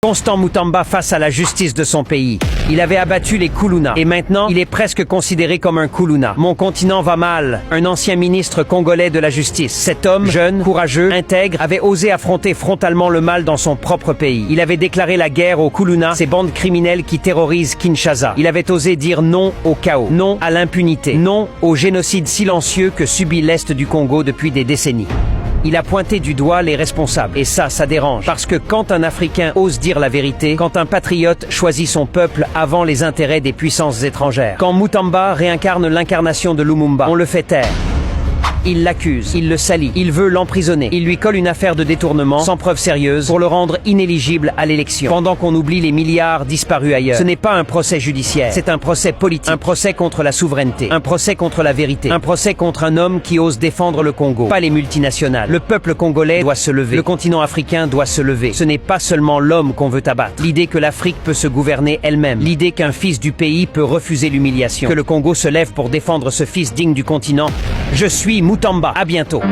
Constant Mutamba face à la justice de son pays. Il avait abattu les Kuluna et maintenant il est presque considéré comme un Kuluna. Mon continent va mal. Un ancien ministre congolais de la justice. Cet homme, jeune, courageux, intègre, avait osé affronter frontalement le mal dans son propre pays. Il avait déclaré la guerre aux Kuluna, ces bandes criminelles qui terrorisent Kinshasa. Il avait osé dire non au chaos, non à l'impunité, non au génocide silencieux que subit l'Est du Congo depuis des décennies. Il a pointé du doigt les responsables. Et ça dérange. Parce que quand un Africain ose dire la vérité, quand un patriote choisit son peuple avant les intérêts des puissances étrangères, quand Mutamba réincarne l'incarnation de Lumumba, on le fait taire. Il l'accuse, il le salit, il veut l'emprisonner, il lui colle une affaire de détournement sans preuve sérieuse pour le rendre inéligible à l'élection. Pendant qu'on oublie les milliards disparus ailleurs. Ce n'est pas un procès judiciaire, c'est un procès politique, un procès contre la souveraineté, un procès contre la vérité, un procès contre un homme qui ose défendre le Congo, pas les multinationales. Le peuple congolais doit se lever, le continent africain doit se lever. Ce n'est pas seulement l'homme qu'on veut abattre. L'idée que l'Afrique peut se gouverner elle-même, l'idée qu'un fils du pays peut refuser l'humiliation, que le Congo se lève pour défendre ce fils digne du continent. Je suis Mutamba. À bientôt.